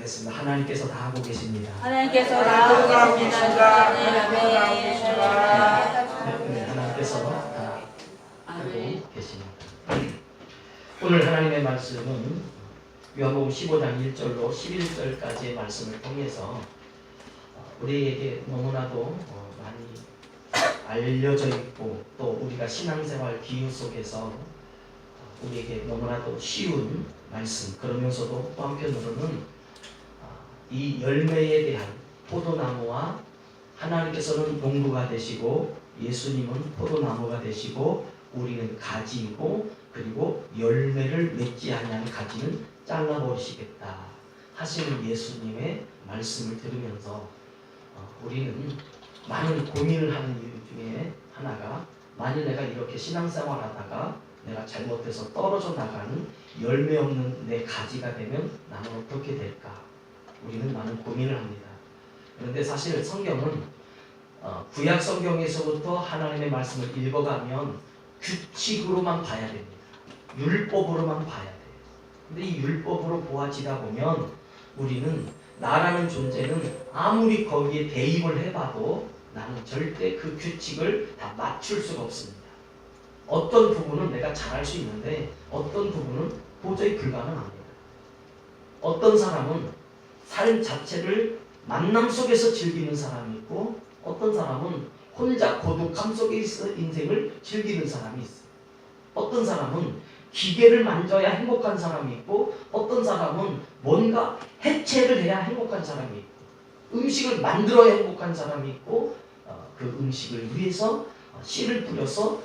하나님께서 다 하고 계십니다. 하나님께서 다 하고 계십니다. 하나님께서 다 하고 계십니다. 오늘 하나님의 말씀은 요한복음 15장 1절로 11절까지의 말씀을 통해서 우리에게 너무나도 많이 알려져 있고 또 우리가 신앙생활 기후 속에서 우리에게 너무나도 쉬운 말씀, 그러면서도 또 한편으로는 이 열매에 대한 포도나무와 하나님께서는 농부가 되시고 예수님은 포도나무가 되시고 우리는 가지이고 그리고 열매를 맺지 않는 가지는 잘라버리시겠다 하시는 예수님의 말씀을 들으면서 우리는 많은 고민을 하는 이유 중에 하나가, 만일 내가 이렇게 신앙생활 하다가 내가 잘못해서 떨어져 나가는 열매 없는 내 가지가 되면 나는 어떻게 될까? 우리는 많은 고민을 합니다. 그런데 사실 성경은 구약 성경에서부터 하나님의 말씀을 읽어가면 규칙으로만 봐야 됩니다. 율법으로만 봐야 돼요. 근데 이 율법으로 보아지다 보면 우리는 나라는 존재는 아무리 거기에 대입을 해봐도 나는 절대 그 규칙을 다 맞출 수가 없습니다. 어떤 부분은 내가 잘할 수 있는데 어떤 부분은 도저히 불가능합니다. 어떤 사람은 삶 자체를 만남 속에서 즐기는 사람이 있고 어떤 사람은 혼자 고독함 속에서 인생을 즐기는 사람이 있어요. 어떤 사람은 기계를 만져야 행복한 사람이 있고 어떤 사람은 뭔가 해체를 해야 행복한 사람이 있고 음식을 만들어야 행복한 사람이 있고 그 음식을 위해서 씨를 뿌려서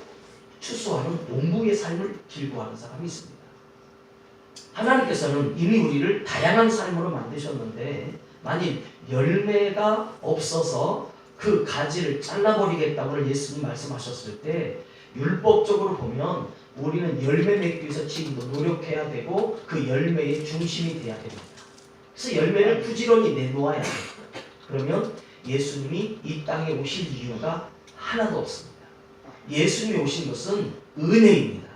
추수하는 농부의 삶을 즐거워하는 사람이 있습니다. 하나님께서는 이미 우리를 다양한 삶으로 만드셨는데 만일 열매가 없어서 그 가지를 잘라버리겠다고 오늘 예수님 말씀하셨을 때 율법적으로 보면 우리는 열매 맺기 위해서 지금도 노력해야 되고 그 열매의 중심이 돼야 됩니다. 그래서 열매를 부지런히 내놓아야 돼요. 그러면 예수님이 이 땅에 오실 이유가 하나도 없습니다. 예수님이 오신 것은 은혜입니다.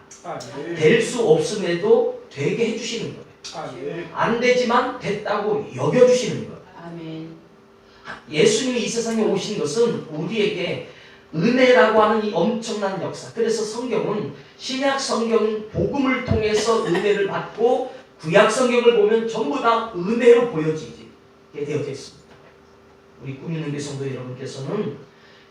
될 수 없음에도 되게 해주시는 거예요. 안 되지만 됐다고 여겨주시는 거예요. 예수님이 이 세상에 오신 것은 우리에게 은혜라고 하는 이 엄청난 역사. 그래서 성경은 신약 성경 복음을 통해서 은혜를 받고 구약 성경을 보면 전부 다 은혜로 보여지게 되어져 있습니다. 우리 꿈있는 교 성도 여러분께서는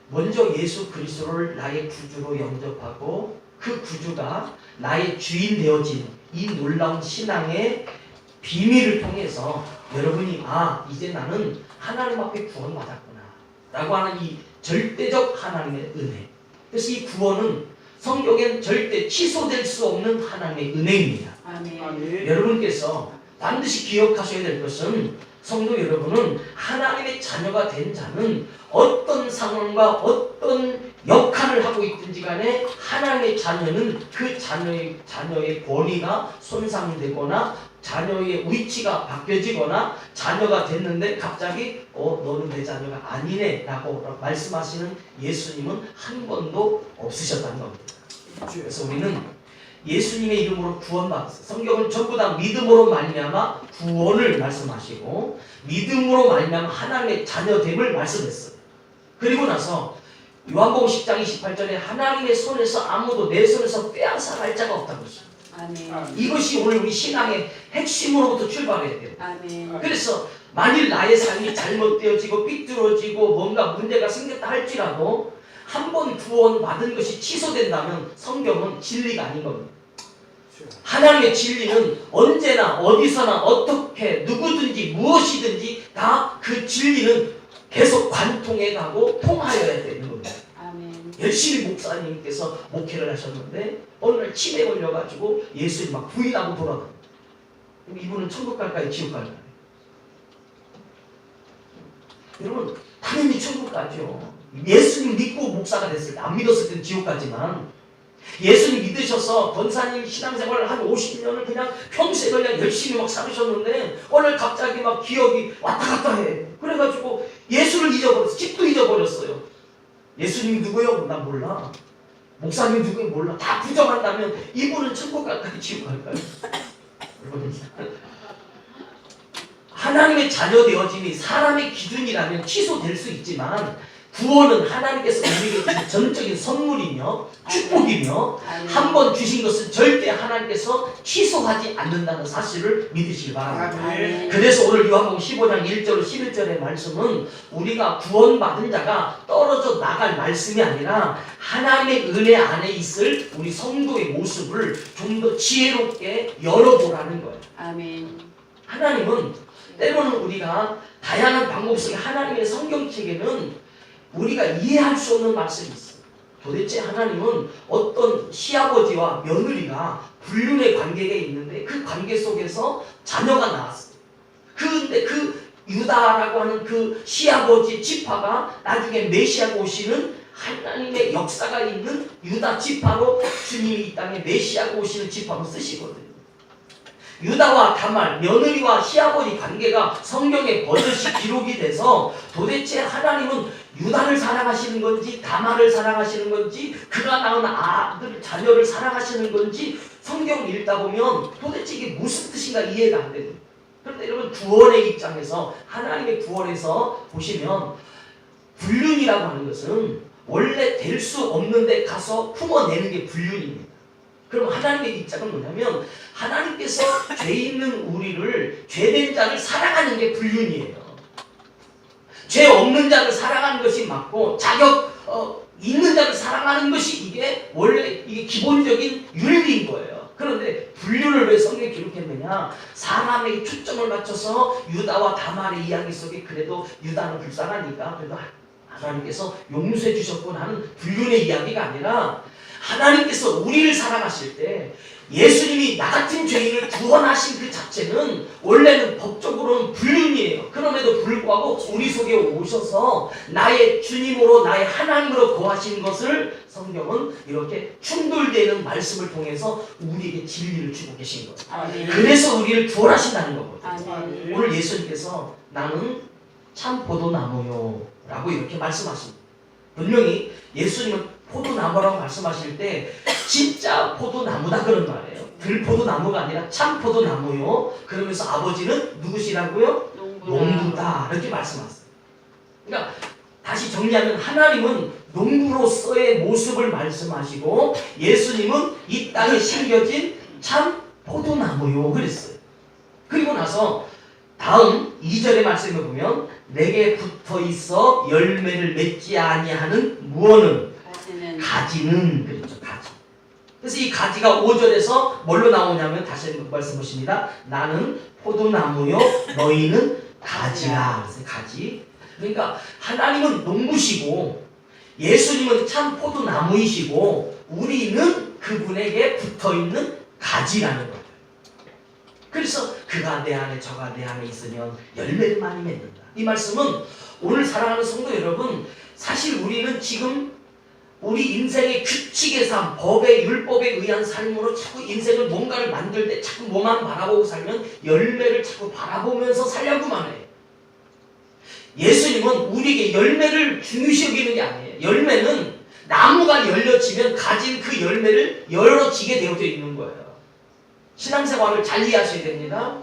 먼저 예수 그리스도를 나의 구주로 영접하고 그 구주가 나의 주인 되어진 이 놀라운 신앙의 비밀을 통해서 여러분이 이제 나는 하나님 앞에 구원받았구나 라고 하는 이 절대적 하나님의 은혜. 그래서 이 구원은 성경엔 절대 취소될 수 없는 하나님의 은혜입니다. 아멘. 여러분께서 반드시 기억하셔야 될 것은 성도 여러분은 하나님의 자녀가 된 자는 어떤 상황과 어떤 역할을 하고 있든지 간에 하나님의 자녀는 그 자녀의 권위가 손상되거나 자녀의 위치가 바뀌어지거나 자녀가 됐는데 갑자기 너는 내 자녀가 아니네 라고 말씀하시는 예수님은 한 번도 없으셨다는 겁니다. 그래서 우리는 예수님의 이름으로 구원받았어요. 성경은 전부 다 믿음으로 말미암아 구원을 말씀하시고 믿음으로 말미암아 하나님의 자녀됨을 말씀했어요. 그리고 나서 요한복음 10장 28절에 하나님의 손에서 아무도 내 손에서 빼앗아갈 자가 없다고 했어요. 아멘. 이것이 오늘 우리 신앙의 핵심으로부터 출발해야 돼요. 아멘. 그래서 만일 나의 삶이 잘못되어지고 삐뚤어지고 뭔가 문제가 생겼다 할지라도 한 번 구원받은 것이 취소된다면 성경은 진리가 아닌 겁니다. 하나님의 진리는 언제나 어디서나 어떻게 누구든지 무엇이든지 다 그 진리는 계속 관통해 가고 통하여야 되는 겁니다. 아멘. 열심히 목사님께서 목회를 하셨는데 어느 날 치매 걸려가지고 예수님 막 부인하고 돌아다닙니다. 이분은 천국 갈까요? 지옥 갈까요? 여러분 당연히 천국 가죠. 예수님 믿고 목사가 됐을 때, 안 믿었을 때는 지옥 가지만 예수님 믿으셔서 권사님 신앙생활을 한 50년을 그냥 평생 그냥 열심히 막 살으셨는데 오늘 갑자기 막 기억이 왔다 갔다 해. 그래가지고 예수를 잊어버렸어. 집도 잊어버렸어요. 예수님이 누구요? 난 몰라. 목사님 누구요? 몰라. 다 부정한다면 이분은 천국 갈까요? 지옥 갈까요? 여러분 하나님의 자녀 되어짐이 사람의 기준이라면 취소될 수 있지만 구원은 하나님께서 우리에게 주신 전적인 선물이며 축복이며 한 번 주신 것은 절대 하나님께서 취소하지 않는다는 사실을 믿으시기 바랍니다. 아멘. 그래서 오늘 요한복음 15장 1절 11절의 말씀은 우리가 구원받은 자가 떨어져 나갈 말씀이 아니라 하나님의 은혜 안에 있을 우리 성도의 모습을 좀 더 지혜롭게 열어보라는 거예요. 아멘. 하나님은 때로는 우리가 다양한 방법 속에 하나님의 성경책에는 우리가 이해할 수 없는 말씀이 있어요. 도대체 하나님은 어떤 시아버지와 며느리가 불륜의 관계가 있는데 그 관계 속에서 자녀가 나왔어요. 근데 그 유다라고 하는 그 시아버지 지파가 나중에 메시아가 오시는 하나님의 역사가 있는 유다 지파로 주님이 이 땅에 메시아가 오시는 지파로 쓰시거든요. 유다와 다말, 며느리와 시아버지 관계가 성경에 버젓이 기록이 돼서 도대체 하나님은 유다를 사랑하시는 건지 다말을 사랑하시는 건지 그가 낳은 아들, 자녀를 사랑하시는 건지 성경을 읽다 보면 도대체 이게 무슨 뜻인가 이해가 안 됩니다. 그런데 여러분 구원의 입장에서 하나님의 구원에서 보시면 불륜이라고 하는 것은 원래 될 수 없는 데 가서 품어내는 게 불륜입니다. 그럼 하나님의 입장은 뭐냐면 하나님께서 죄 있는 우리를 죄된 자를 사랑하는 게 불륜이에요. 죄 없는 자를 사랑하는 것이 맞고 자격 있는 자를 사랑하는 것이 이게 원래 이게 기본적인 윤리인 거예요. 그런데 불륜을 왜 성경에 기록했느냐? 사람의 초점을 맞춰서 유다와 다말의 이야기 속에 그래도 유다는 불쌍하니까 그래도 하나님께서 용서해 주셨고 하는 불륜의 이야기가 아니라 하나님께서 우리를 사랑하실 때 예수님이 나 같은 죄인을 구원하신 그 자체는 원래는 법적으로는 불륜이에요. 그럼에도 불구하고 우리 속에 오셔서 나의 주님으로 나의 하나님으로 거하신 것을 성경은 이렇게 충돌되는 말씀을 통해서 우리에게 진리를 주고 계신 거예요. 아멘. 그래서 우리를 구원하신다는 거거든요. 아멘. 오늘 예수님께서 나는 참 포도나무요 라고 이렇게 말씀하십니다. 분명히 예수님은 포도나무라고 말씀하실 때 진짜 포도나무다 그런 말이에요. 들포도나무가 아니라 참 포도나무요. 그러면서 아버지는 누구시라고요? 농부다 이렇게 말씀하셨어요. 그러니까 다시 정리하면 하나님은 농부로서의 모습을 말씀하시고 예수님은 이 땅에 심겨진 참 포도나무요 그랬어요. 그리고 나서 다음 2절의 말씀을 보면 내게 붙어있어 열매를 맺지 아니하는 무언은 가지는 그렇죠. 가지. 그래서 이 가지가 5절에서 뭘로 나오냐면 다시 한번 말씀 보십니다. 나는 포도나무요 너희는 가지라. 그래서 가지. 그러니까 하나님은 농부시고 예수님은 참 포도나무이시고 우리는 그분에게 붙어있는 가지라는 거예요. 그래서 그가 내 안에 저가 내 안에 있으면 열매를 많이 맺는다. 이 말씀은 오늘 사랑하는 성도 여러분, 사실 우리는 지금 우리 인생의 규칙의 삶, 법의 율법에 의한 삶으로 자꾸 인생을 뭔가를 만들 때 자꾸 뭐만 바라보고 살면 열매를 자꾸 바라보면서 살려고만 해요. 예수님은 우리에게 열매를 중요시 여기는 게 아니에요. 열매는 나무가 열려지면 가진 그 열매를 열어지게 되어져 있는 거예요. 신앙생활을 잘 이해하셔야 됩니다.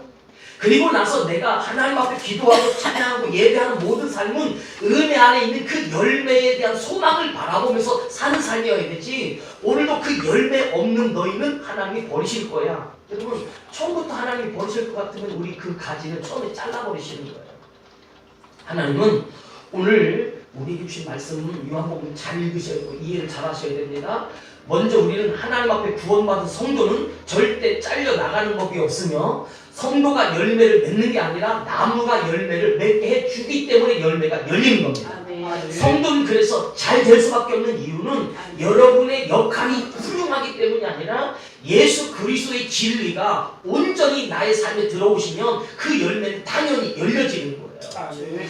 그리고 나서 내가 하나님 앞에 기도하고 찬양하고 예배하는 모든 삶은 은혜 안에 있는 그 열매에 대한 소망을 바라보면서 사는 삶이어야 되지. 오늘도 그 열매 없는 너희는 하나님이 버리실 거야. 여러분 처음부터 하나님이 버리실 것 같으면 우리 그 가지는 처음에 잘라버리시는 거예요. 하나님은 오늘 우리에게 주신 말씀은 요한복음 잘 읽으셔야 되고 이해를 잘 하셔야 됩니다. 먼저 우리는 하나님 앞에 구원받은 성도는 절대 잘려 나가는 법이 없으며 성도가 열매를 맺는 게 아니라 나무가 열매를 맺게 해주기 때문에 열매가 열리는 겁니다. 아멘. 성도는 그래서 잘 될 수밖에 없는 이유는 여러분의 역할이 훌륭하기 때문이 아니라 예수 그리스도의 진리가 온전히 나의 삶에 들어오시면 그 열매는 당연히 열려지는 거예요.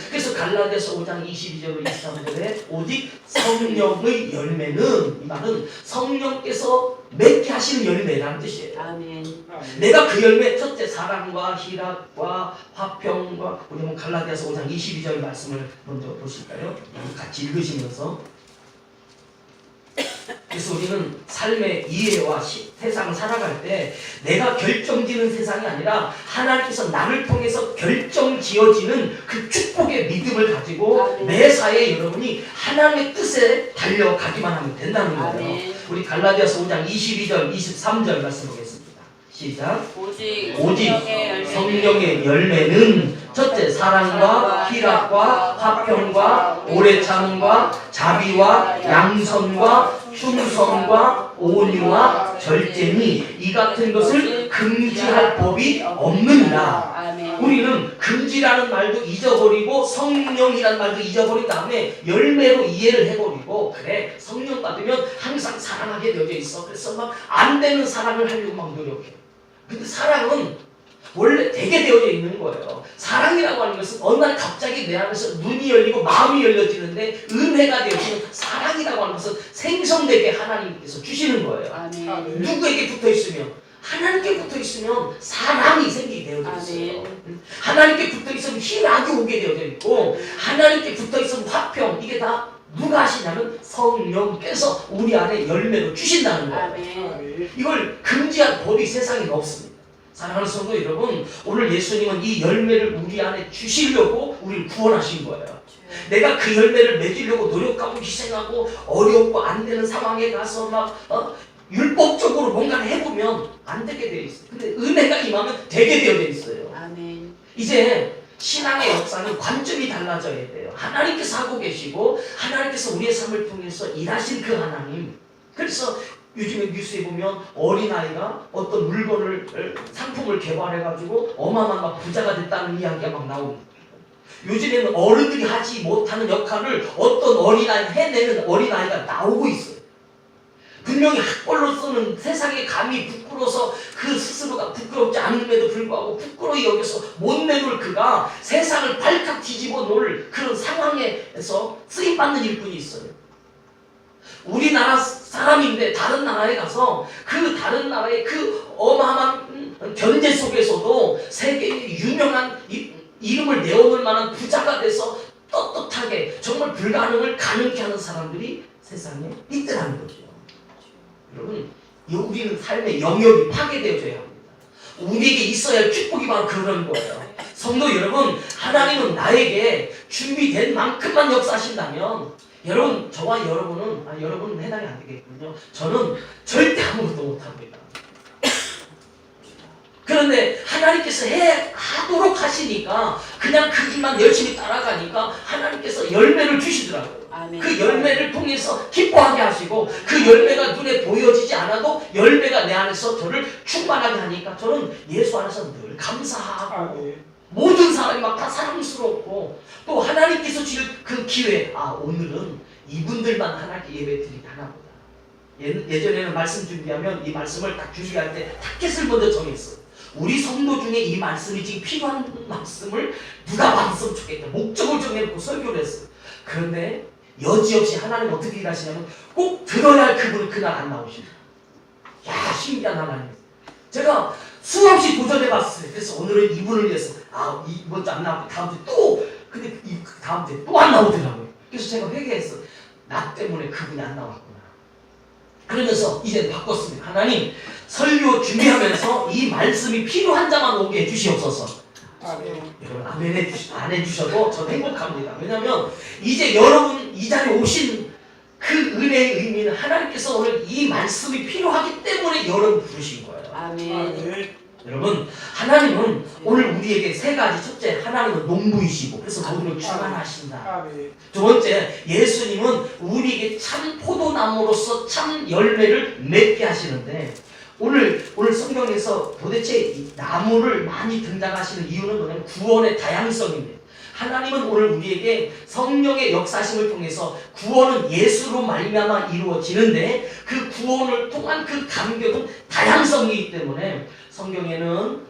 그래서 갈라디아서 5장 22절 23절에 오직 성령의 열매는, 이 말은 성령께서 맺게 하시는 열매라는 뜻이에요. 아멘. 내가 그 열매, 첫째 사랑과 희락과 화평과, 우리 한번 갈라디아서 5장 22절 말씀을 먼저 보실까요? 같이 읽으시면서 그래서 우리는 삶의 이해와 세상을 살아갈 때 내가 결정지는 세상이 아니라 하나님께서 나를 통해서 결정지어지는 그 축복의 믿음을 가지고 아멘. 매사에 여러분이 하나님의 뜻에 달려가기만 하면 된다는 거예요. 아멘. 우리 갈라디아서 5장 22절 23절 말씀 보겠습니다. 시작. 오직 성령의 열매는 첫째 사랑과 희락과 화평과 오래 참음과 자비와 양선과 충성과 온유와 절제니 이 같은 것을 금지할 법이 없느니라. 아멘. 우리는 금지라는 말도 잊어버리고 성령이라는 말도 잊어버린 다음에 열매로 이해를 해버리고 그래 성령 받으면 항상 사랑하게 되어져 있어. 그래서 막 안 되는 사랑을 하려고 막 노력해. 근데 사랑은 원래 되게 되어져 있는 거예요. 사랑이라고 하는 것은 어느 날 갑자기 내 안에서 눈이 열리고 마음이 열려지는데 은혜가 되어지는 사랑이라고 하는 것은 생성되게 하나님께서 주시는 거예요. 아멘. 누구에게 붙어 있으면 하나님께 붙어 있으면 사랑이 생기게 되어져 있어요. 아멘. 하나님께 붙어 있으면 희락이 오게 되어져 있고 하나님께 붙어 있으면 화평 이게 다 누가 하시냐면 성령께서 우리 안에 열매로 주신다는 거예요. 아멘. 이걸 금지한 법이 세상에 없습니다. 사랑하는 성도 여러분, 오늘 예수님은 이 열매를 우리 안에 주시려고 우리를 구원하신 거예요. 내가 그 열매를 맺으려고 노력하고 희생하고 어렵고 안 되는 상황에 가서 막 율법적으로 뭔가를 해보면 안 되게 되어 있어요. 근데 은혜가 임하면 되게 되어 있어요. 아멘. 이제 신앙의 역사는 관점이 달라져야 돼요. 하나님께서 하고 계시고 하나님께서 우리의 삶을 통해서 일하신 그 하나님. 그래서 요즘에 뉴스에 보면 어린아이가 어떤 물건을 상품을 개발해가지고 어마어마한 막 부자가 됐다는 이야기가 막 나옵니다. 요즘에는 어른들이 하지 못하는 역할을 어떤 어린아이가 해내는 어린아이가 나오고 있어요. 분명히 학벌로서는 세상에 감히 부끄러워서 그 스스로가 부끄럽지 않음에도 불구하고 부끄러이 여겨서 못 내놓을 그가 세상을 발칵 뒤집어 놓을 그런 상황에서 쓰임받는 일꾼이 있어요. 우리나라 사람인데 다른 나라에 가서 그 다른 나라의 그 어마어마한 견제 속에서도 세계의 유명한 이름을 내어놓을 만한 부자가 돼서 떳떳하게 정말 불가능을 가능케 하는 사람들이 세상에 있더라는 거죠. 여러분, 우리는 삶의 영역이 파괴되어져야 합니다. 우리에게 있어야 할 축복이 바로 그런 거예요. 성도 여러분, 하나님은 나에게 준비된 만큼만 역사하신다면 여러분, 저와 여러분은 해당이 안 되겠군요. 저는 절대 아무것도 못합니다. 그런데 하나님께서 하도록 하시니까 그냥 그 길만 열심히 따라가니까 하나님께서 열매를 주시더라고요. 아멘. 그 열매를 통해서 기뻐하게 하시고 그 열매가 눈에 보여지지 않아도 열매가 내 안에서 저를 충만하게 하니까 저는 예수 안에서 늘 감사하고 모든 사람이 막 다 사랑스럽고 또 하나님께서 주실 그 기회 오늘은 이분들만 하나님께 예배 드리게 하나보다. 예전에는 말씀 준비하면 이 말씀을 딱 준비할 때 타켓을 먼저 정했어요. 우리 성도 중에 이 말씀이 지금 필요한 말씀을 누가 받았으면 좋겠다. 목적을 정해놓고 설교를 했어요. 그런데 여지없이 하나님 어떻게 일하시냐면 꼭 들어야 할 그분은 그날 안 나오십니다. 야, 신기한 하나님. 제가 수없이 도전해봤어요. 그래서 오늘은 이분을 위해서 이번 주 안 나오고 다음 주에 또 근데 다음 주에 또 안 나오더라고요. 그래서 제가 회개했어요. 나 때문에 그분이 안 나왔구나. 그러면서 이제 바꿨습니다. 하나님, 설교 준비하면서 이 말씀이 필요한 자만 오게 해주시옵소서. 여러분 안 해주셔도 저는 행복합니다. 왜냐하면 이제 여러분 이 자리에 오신 그 은혜의 의미는 하나님께서 오늘 이 말씀이 필요하기 때문에 여러분 부르신 거예요. 아멘. 여러분, 하나님은 오늘 우리에게 세 가지. 첫째, 하나님은 농부이시고 그래서 모두를 주관하신다. 두 번째, 예수님은 우리에게 참 포도나무로서 참 열매를 맺게 하시는데 오늘 성경에서 도대체 이 나무를 많이 등장하시는 이유는 뭐냐면 구원의 다양성입니다. 하나님은 오늘 우리에게 성령의 역사심을 통해서 구원은 예수로 말미암아 이루어지는데 그 구원을 통한 그 감격은 다양성이기 때문에 성경에는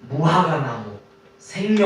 무화과나무, 생명